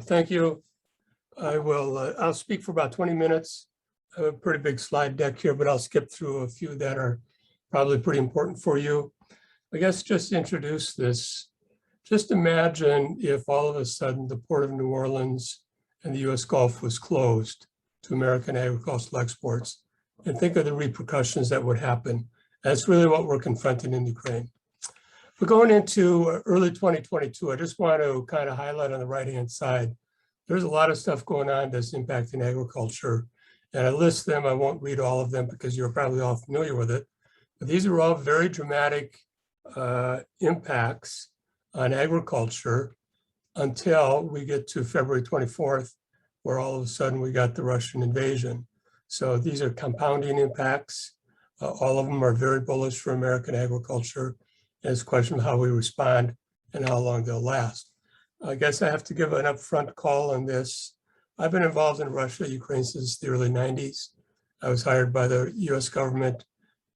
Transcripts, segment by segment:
Thank you. I'll speak for about 20 minutes. I have a pretty big slide deck here, but I'll skip through a few that are probably pretty important for you. I guess just to introduce this, just imagine if all of a sudden the Port of New Orleans and the US Gulf was closed to American agricultural exports, and think of the repercussions that would happen. That's really what we're confronting in Ukraine. We're going into early 2022. I just want to kind of highlight on the right-hand side, there's a lot of stuff going on that's impacting agriculture. And I list them, I won't read all of them because you're probably all familiar with it. But these are all very dramatic impacts on agriculture until we get to February 24th, where all of a sudden we got the Russian invasion. So these are compounding impacts. All of them are very bullish for American agriculture. And it's a question of how we respond and how long they'll last. I guess I have to give an upfront call on this. I've been involved in Russia, Ukraine since the early 90s. I was hired by the US government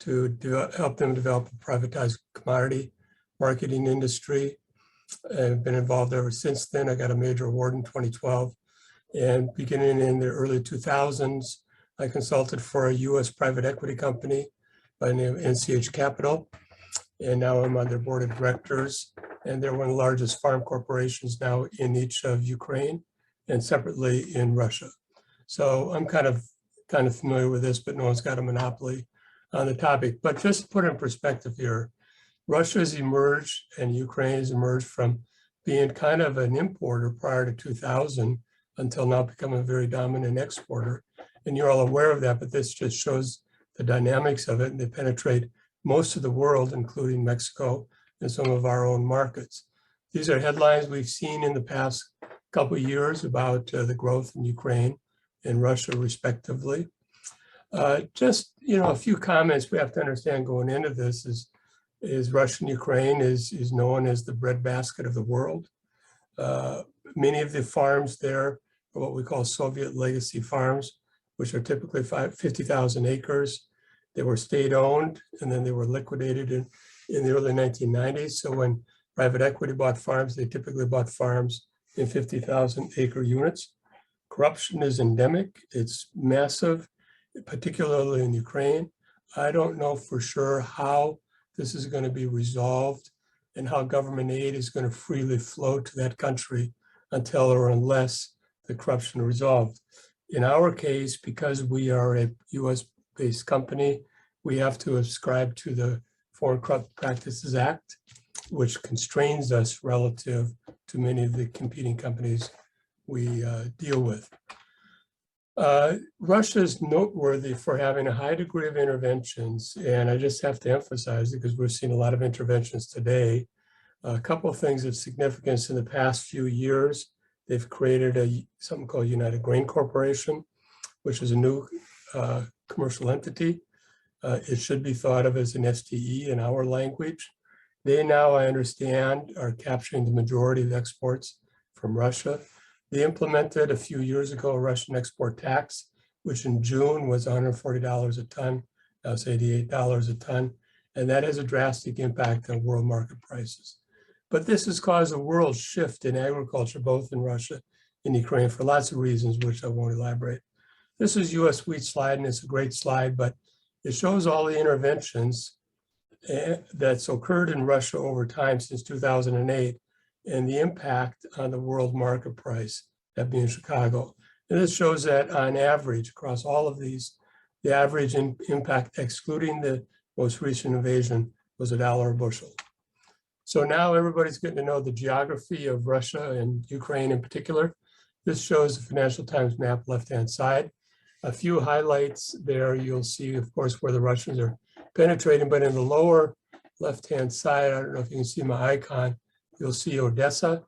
to help them develop a privatized commodity marketing industry. I've been involved ever since then. I got a major award in 2012. And beginning in the early 2000s, I consulted for a US private equity company by the name of NCH Capital. And now I'm on their board of directors. And they're one of the largest farm corporations now in each of Ukraine and separately in Russia. So I'm kind of familiar with this, but no one's got a monopoly on the topic. But just to put it in perspective here, Russia has emerged and Ukraine has emerged from being kind of an importer prior to 2000 until now becoming a very dominant exporter. And you're all aware of that, but this just shows the dynamics of it, and they penetrate most of the world, including Mexico and some of our own markets. These are headlines we've seen in the past couple of years about the growth in Ukraine and Russia, respectively. Just, a few comments we have to understand going into this is Russia and Ukraine is known as the breadbasket of the world. Many of the farms there are what we call Soviet legacy farms, which are typically 50,000 acres. They were state-owned, and then they were liquidated in the early 1990s. So when private equity bought farms, they typically bought farms in 50,000 acre units. Corruption is endemic. It's massive, particularly in Ukraine. I don't know for sure how this is going to be resolved and how government aid is going to freely flow to that country until or unless the corruption is resolved. In our case, because we are a US-based company, we have to ascribe to the Foreign Corrupt Practices Act, which constrains us relative to many of the competing companies we deal with. Russia is noteworthy for having a high degree of interventions, and I just have to emphasize it because we're seeing a lot of interventions today. A couple of things of significance in the past few years. They've created something called United Grain Corporation, which is a new commercial entity. It should be thought of as an STE in our language. They now, I understand, are capturing the majority of exports from Russia. They implemented a few years ago a Russian export tax, which in June was $140 a ton. Now it's $88 a ton. And that has a drastic impact on world market prices. But this has caused a world shift in agriculture, both in Russia and Ukraine, for lots of reasons, which I won't elaborate. This is US wheat slide, and it's a great slide, but it shows all the interventions that's occurred in Russia over time since 2008 and the impact on the world market price, that being Chicago. And this shows that on average, across all of these, the average impact, excluding the most recent invasion, was $1 a bushel. So now everybody's getting to know the geography of Russia and Ukraine in particular. This shows the Financial Times map left-hand side. A few highlights there, you'll see, of course, where the Russians are penetrating, but in the lower left-hand side, I don't know if you can see my icon, you'll see Odessa.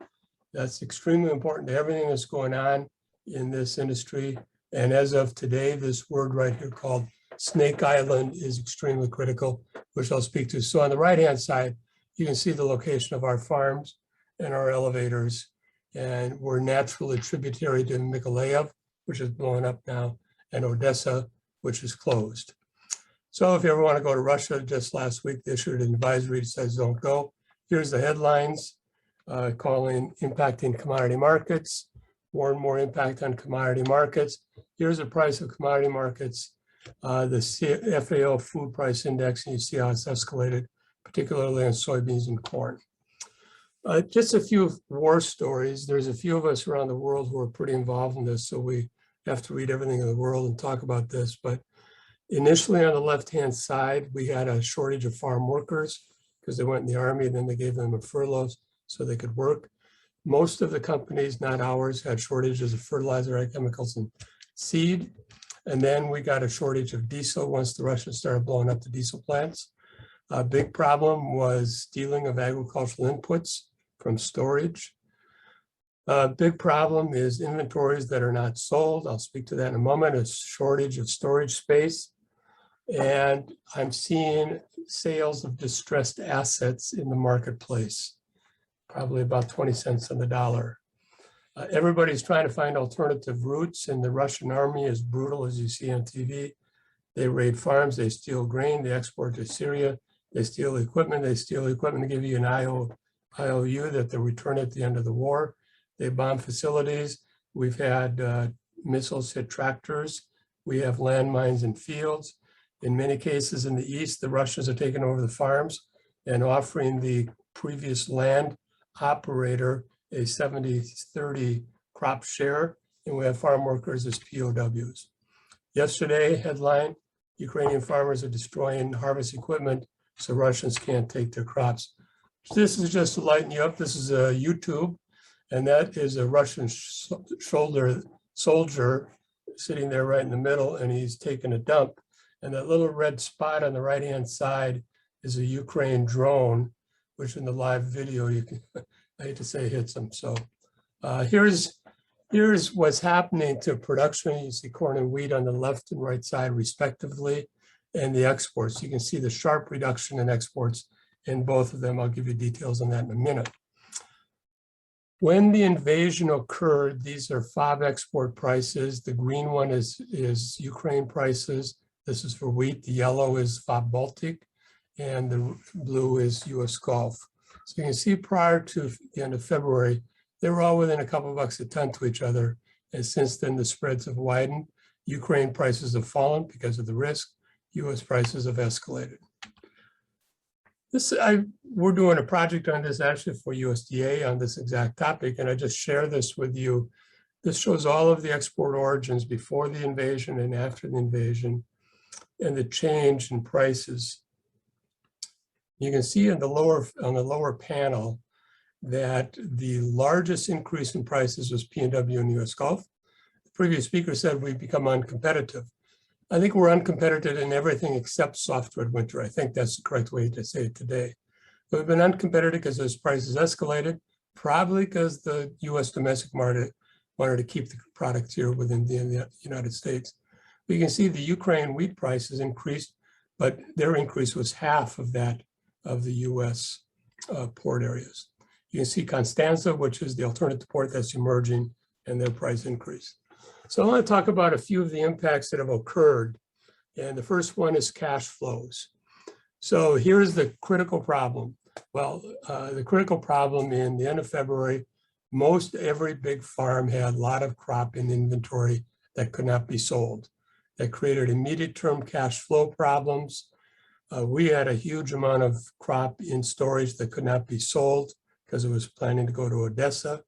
That's extremely important to everything that's going on in this industry. And as of today, this word right here called Snake Island is extremely critical, which I'll speak to. So on the right-hand side, you can see the location of our farms and our elevators. And we're naturally tributary to Mykolaiv, which is blowing up now, and Odessa, which is closed. So if you ever want to go to Russia, just last week, they issued an advisory that says don't go. Here's the headlines, calling impacting commodity markets. more and more impact on commodity markets. Here's the price of commodity markets, the FAO food price index, and you see how it's escalated, particularly on soybeans and corn. Just a few war stories. There's a few of us around the world who are pretty involved in this, so we have to read everything in the world and talk about this. But initially on the left-hand side, we had a shortage of farm workers because they went in the army, and then they gave them a furlough so they could work. Most of the companies, not ours, had shortages of fertilizer, ag chemicals, and seed. And then we got a shortage of diesel once the Russians started blowing up the diesel plants. A big problem was stealing of agricultural inputs from storage. A big problem is inventories that are not sold. I'll speak to that in a moment. A shortage of storage space. And I'm seeing sales of distressed assets in the marketplace, probably about 20 cents on the dollar. Everybody's trying to find alternative routes, and the Russian army is brutal, as you see on TV. They raid farms, they steal grain, they export to Syria, they steal equipment to give you an IOU that they'll return at the end of the war. They bomb facilities. We've had missiles hit tractors. We have landmines in fields. In many cases in the east, the Russians are taking over the farms and offering the previous land operator a 70-30 crop share, and we have farm workers as POWs. Yesterday, headline, Ukrainian farmers are destroying harvest equipment so Russians can't take their crops. This is just to lighten you up. This is a YouTube, and that is a Russian soldier sitting there right in the middle, and he's taking a dump. And that little red spot on the right-hand side is a Ukraine drone, which in the live video, you can, I hate to say, hits them. So here's what's happening to production. You see corn and wheat on the left and right side, respectively, and the exports. You can see the sharp reduction in exports in both of them. I'll give you details on that in a minute. When the invasion occurred, these are FOB export prices. The green one is Ukraine prices. This is for wheat. The yellow is FOB Baltic, and the blue is US Gulf. So you can see prior to the end of February, they were all within a couple of bucks a ton to each other. And since then, the spreads have widened. Ukraine prices have fallen because of the risk. US prices have escalated. We're doing a project on this actually for USDA on this exact topic, and I just share this with you. This shows all of the export origins before the invasion and after the invasion, and the change in prices. You can see on the lower panel that the largest increase in prices was P&W and US Gulf. The previous speaker said we've become uncompetitive. I think we're uncompetitive in everything except softwood winter. I think that's the correct way to say it today. But we've been uncompetitive because those prices escalated, probably because the US domestic market wanted to keep the product here within the United States. But you can see the Ukraine wheat prices increased, but their increase was half of that of the US port areas. You can see Constanza, which is the alternative port that's emerging, and their price increase. So I want to talk about a few of the impacts that have occurred. And the first one is cash flows. So here's the critical problem. Well, the critical problem in the end of February, most every big farm had a lot of crop in inventory that could not be sold. That created immediate term cash flow problems. We had a huge amount of crop in storage that could not be sold because it was planning to go to Odessa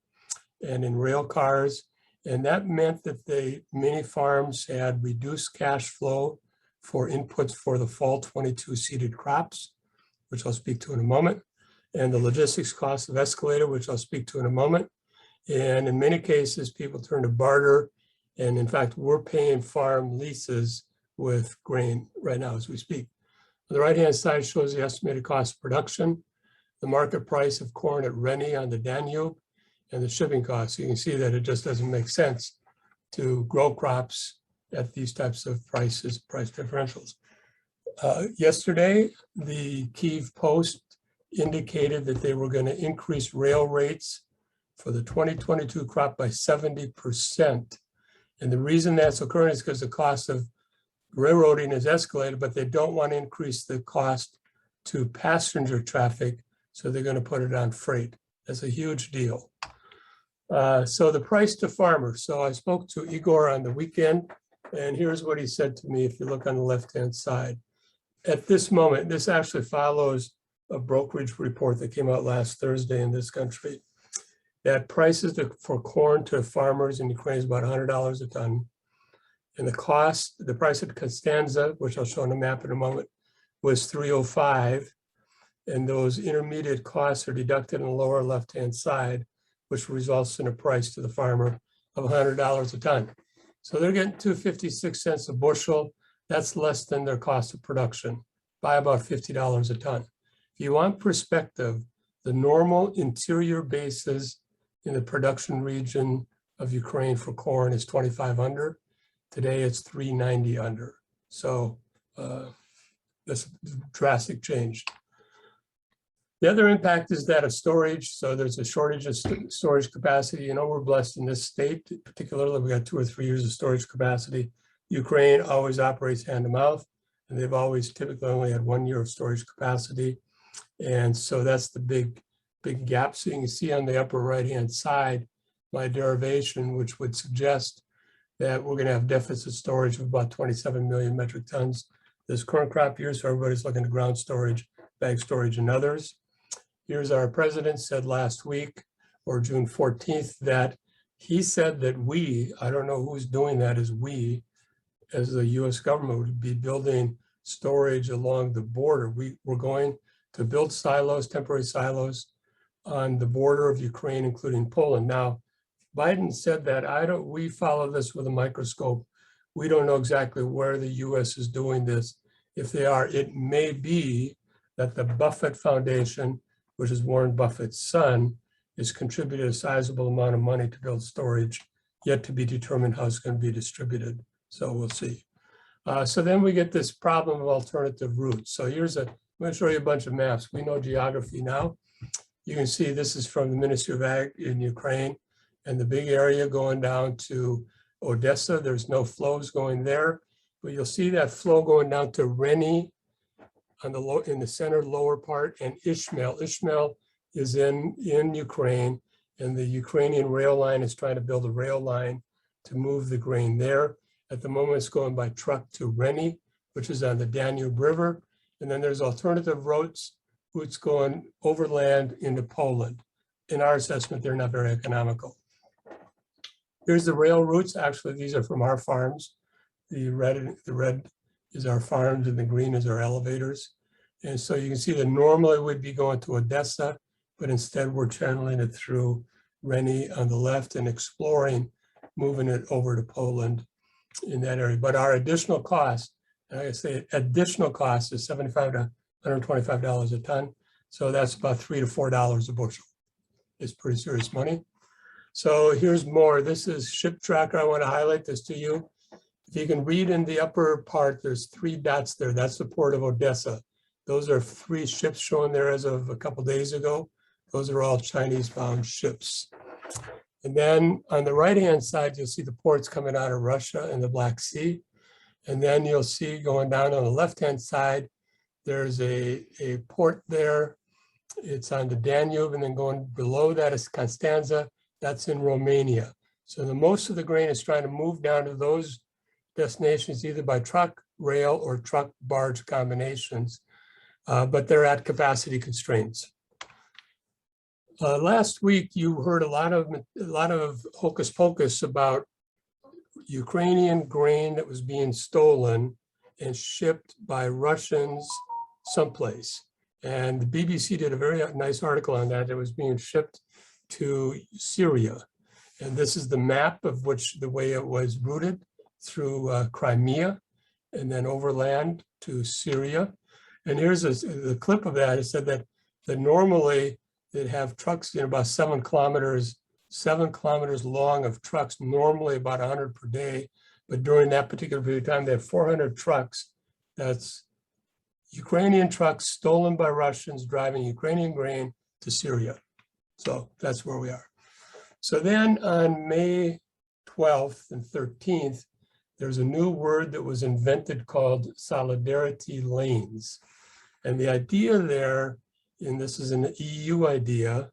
and in rail cars. And that meant that many farms had reduced cash flow for inputs for the fall 22 seeded crops, which I'll speak to in a moment. And the logistics costs have escalated, which I'll speak to in a moment. And in many cases, people turn to barter. And in fact, we're paying farm leases with grain right now as we speak. The right-hand side shows the estimated cost of production, the market price of corn at Rennie on the Danube, and the shipping costs. You can see that it just doesn't make sense to grow crops at these types of price differentials. Yesterday, the Kyiv Post indicated that they were going to increase rail rates for the 2022 crop by 70%. And the reason that's occurring is because the cost of railroading has escalated, but they don't want to increase the cost to passenger traffic, so they're going to put it on freight. That's a huge deal. So the price to farmer. So I spoke to Igor on the weekend, and here's what he said to me. If you look on the left-hand side, at this moment, this actually follows a brokerage report that came out last Thursday in this country, that prices for corn to farmers in Ukraine is about $100 a ton. And the price at Constanza, which I'll show on the map in a moment, was $305. And those intermediate costs are deducted in the lower left-hand side, which results in a price to the farmer of $100 a ton. So they're getting 256 cents a bushel. That's less than their cost of production by about $50 a ton. If you want perspective, the normal interior basis in the production region of Ukraine for corn is 25 under. Today it's 390 under. So that's a drastic change. The other impact is that of storage. So there's a shortage of storage capacity. You know, we're blessed in this state, particularly we got 2 or 3 years of storage capacity. Ukraine always operates hand to mouth, and they've always typically only had 1 year of storage capacity. And so that's the big gap. So you can see on the upper right-hand side, my derivation, which would suggest that we're going to have deficit storage of about 27 million metric tons this current crop year. So everybody's looking at ground storage, bag storage, and others. Here's our president said last week, or June 14th, that he said that I don't know who's doing that, as we, as the US government, would be building storage along the border. We're going to build silos, temporary silos on the border of Ukraine, including Poland. Now, Biden said that we follow this with a microscope. We don't know exactly where the US is doing this. If they are, it may be that the Buffett Foundation, which is Warren Buffett's son, is contributed a sizable amount of money to build storage, yet to be determined how it's going to be distributed. So we'll see. So then we get this problem of alternative routes. So I'm going to show you a bunch of maps. We know geography now. You can see this is from the Ministry of Ag in Ukraine, and the big area going down to Odessa. There's no flows going there, but you'll see that flow going down to Reni in the center lower part, and Ishmael. Ishmael is in Ukraine, and the Ukrainian rail line is trying to build a rail line to move the grain there. At the moment, it's going by truck to Reni, which is on the Danube River. And then there's alternative routes going overland into Poland. In our assessment, they're not very economical. Here's the rail routes. Actually, these are from our farms. The red is our farms, and the green is our elevators. And so you can see that normally we'd be going to Odessa, but instead we're channeling it through Reni on the left and exploring, moving it over to Poland in that area. But our additional cost, and like I say, additional cost is $75 to $125 a ton. So that's about $3 to $4 a bushel. It's pretty serious money. So here's more. This is ship tracker. I want to highlight this to you. If you can read in the upper part, there's 3 dots there. That's the port of Odessa. Those are 3 ships shown there as of a couple days ago. Those are all Chinese-bound ships. And then on the right-hand side, you'll see the ports coming out of Russia and the Black Sea. And then you'll see going down on the left-hand side, there's a port there. It's on the Danube, and then going below that is Constanza. That's in Romania. So most of the grain is trying to move down to those destinations, either by truck, rail, or truck barge combinations, but they're at capacity constraints. Last week, you heard a lot of hocus pocus about Ukrainian grain that was being stolen and shipped by Russians someplace. And the BBC did a very nice article on that. It was being shipped to Syria. And this is the map of the way it was routed through Crimea and then overland to Syria. And here's the clip of that. It said that normally they'd have trucks about 7 kilometers long of trucks, normally about 100 per day. But during that particular period of time, they have 400 trucks. That's Ukrainian trucks stolen by Russians driving Ukrainian grain to Syria. So that's where we are. So then on May 12th and 13th, there's a new word that was invented called solidarity lanes. And the idea there, and this is an EU idea,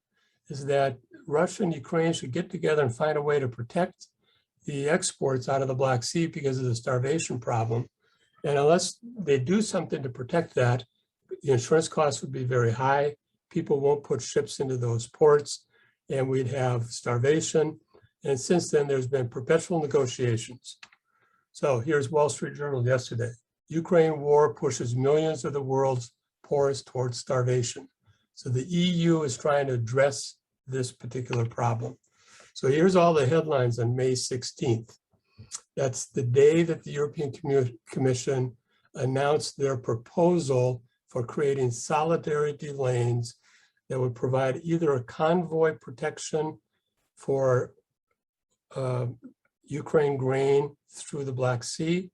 is that Russia and Ukraine should get together and find a way to protect the exports out of the Black Sea because of the starvation problem. And unless they do something to protect that, the insurance costs would be very high. People won't put ships into those ports, and we'd have starvation. And since then, there's been perpetual negotiations. So here's Wall Street Journal yesterday. Ukraine war pushes millions of the world's poorest towards starvation. So the EU is trying to address this particular problem. So here's all the headlines on May 16th. That's the day that the European Commission announced their proposal for creating solidarity lanes that would provide either a convoy protection for Ukraine grain through the Black Sea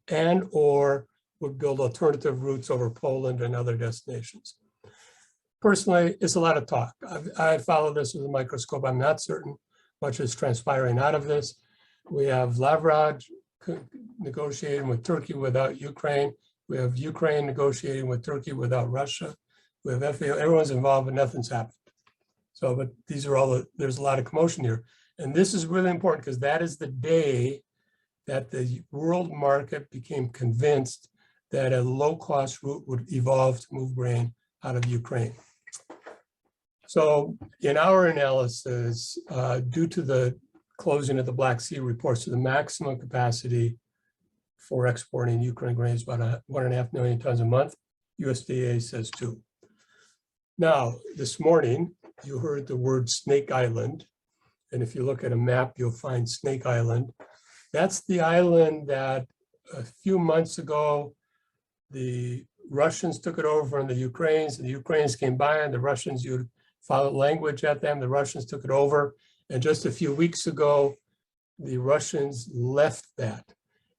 and or would build alternative routes over Poland and other destinations. Personally, it's a lot of talk. I follow this with a microscope. I'm not certain much is transpiring out of this. We have Lavrov negotiating with Turkey without Ukraine. We have Ukraine negotiating with Turkey without Russia. We have FAO, everyone's involved, but nothing's happened. So, but these are all, there's a lot of commotion here. And this is really important because that is the day that the world market became convinced that a low-cost route would evolve to move grain out of Ukraine. So in our analysis, due to the closing of the Black Sea reports to the maximum capacity for exporting Ukraine grain is about 1.5 million tons a month. USDA says 2. Now, this morning, you heard the word Snake Island. And if you look at a map, you'll find Snake Island. That's the island that a few months ago, the Russians took it over from the Ukrainians, and the Ukrainians came by, and the Russians used foul language at them. The Russians took it over. And just a few weeks ago, the Russians left that.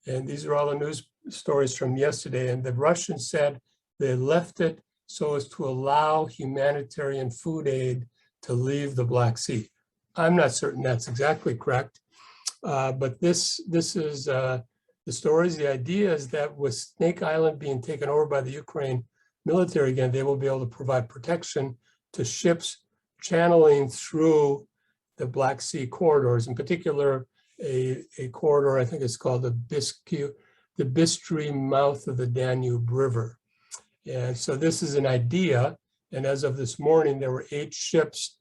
And these are all the news stories from yesterday. And the Russians said they left it so as to allow humanitarian food aid to leave the Black Sea. I'm not certain that's exactly correct, but this is the stories. The idea is that with Snake Island being taken over by the Ukraine military again, they will be able to provide protection to ships channeling through the Black Sea corridors, in particular, a corridor, I think it's called the Bistry mouth of the Danube River. And so this is an idea. And as of this morning, there were 8 ships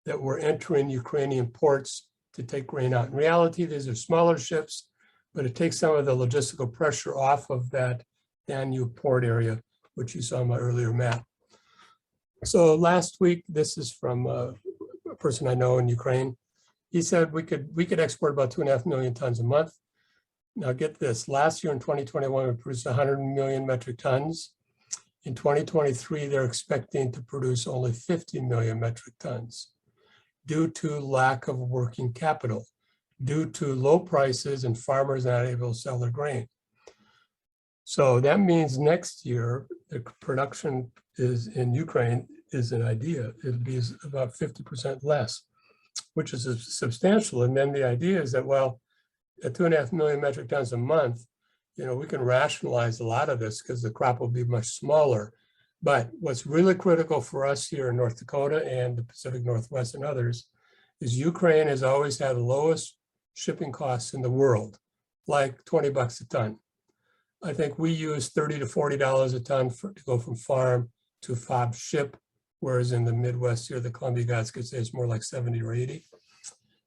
that were entering Ukrainian ports to take grain out. In reality, these are smaller ships, but it takes some of the logistical pressure off of that Danube port area, which you saw in my earlier map. So last week, this is from a person I know in Ukraine. He said we could export about 2.5 million tons a month. Now get this, last year in 2021, we produced 100 million metric tons. In 2023, they're expecting to produce only 50 million metric tons due to lack of working capital, due to low prices and farmers not able to sell their grain. So that means next year, the production is in Ukraine is an idea. It'll be about 50% less, which is substantial. And then the idea is that, well, at 2.5 million metric tons a month, we can rationalize a lot of this because the crop will be much smaller. But what's really critical for us here in North Dakota and the Pacific Northwest and others is Ukraine has always had the lowest shipping costs in the world, like 20 bucks a ton. I think we use $30 to $40 a ton to go from farm to FOB ship, whereas in the Midwest here, the Columbia guys could say it's more like 70 or 80.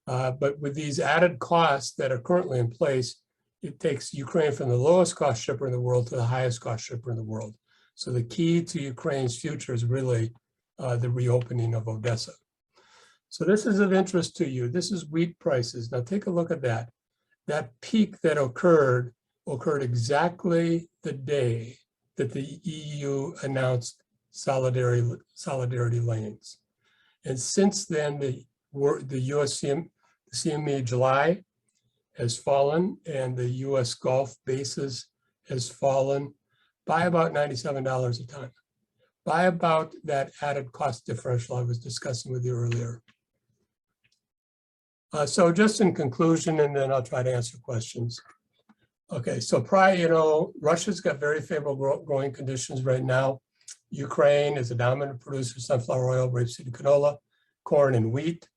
But with these added costs that are currently in place, it takes Ukraine from the lowest cost shipper in the world to the highest cost shipper in the world. So the key to Ukraine's future is really the reopening of Odessa. So this is of interest to you. This is wheat prices. Now take a look at that. That peak that occurred exactly the day that the EU announced solidarity lanes. And since then, the US CME July has fallen, and the US Gulf basis has fallen by about $97 a ton, by about that added cost differential I was discussing with you earlier. So just in conclusion, and then I'll try to answer questions. Okay, so Russia's got very favorable growing conditions right now. Ukraine is a dominant producer of sunflower oil, rapeseed, and canola, corn, and wheat.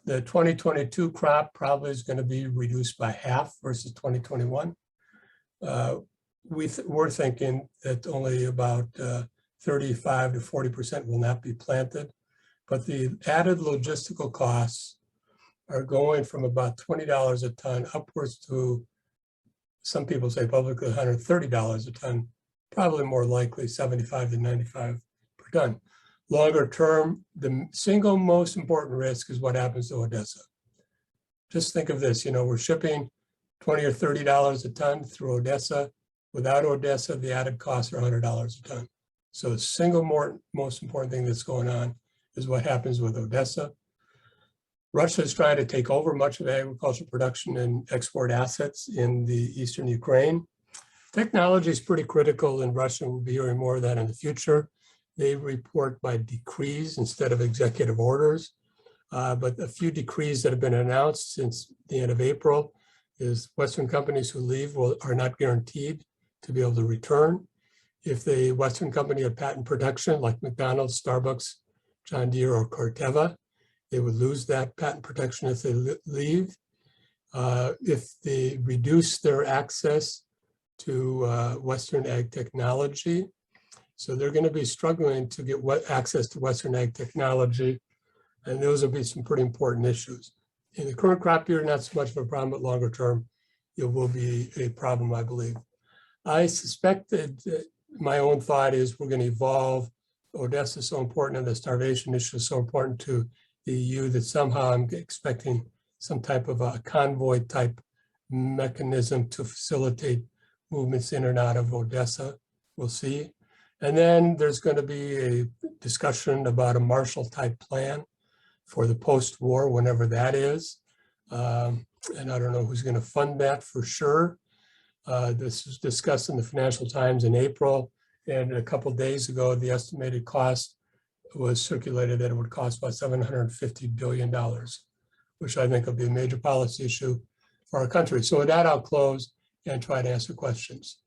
The 2022 crop probably is going to be reduced by half versus 2021. We're thinking that only about 35 to 40% will not be planted, but the added logistical costs are going from about $20 a ton upwards to, some people say publicly, $130 a ton, probably more likely 75 to 95 per ton. Longer term, the single most important risk is what happens to Odessa. Just think of this, we're shipping $20 or $30 a ton through Odessa. Without Odessa, the added costs are $100 a ton. So the single most important thing that's going on is what happens with Odessa. Russia is trying to take over much of agricultural production and export assets in the eastern Ukraine. Technology is pretty critical in Russia. We'll be hearing more of that in the future. They report by decrees instead of executive orders. But a few decrees that have been announced since the end of April is Western companies who leave are not guaranteed to be able to return. If the Western company had patent protection, like McDonald's, Starbucks, John Deere, or Corteva, they would lose that patent protection if they leave. If they reduce their access to Western ag technology, so they're going to be struggling to get access to Western ag technology, and those will be some pretty important issues. In the current crop year, not so much of a problem, but longer term, it will be a problem, I believe. I suspect that my own thought is we're going to evolve. Odessa is so important and the starvation issue is so important to the EU that somehow I'm expecting some type of a convoy type mechanism to facilitate movements in and out of Odessa. We'll see. And then there's going to be a discussion about a Marshall type plan for the post-war, whenever that is. And I don't know who's going to fund that for sure. This was discussed in the Financial Times in April, and a couple of days ago, the estimated cost was circulated that it would cost about $750 billion, which I think will be a major policy issue for our country. So with that, I'll close and try to answer questions.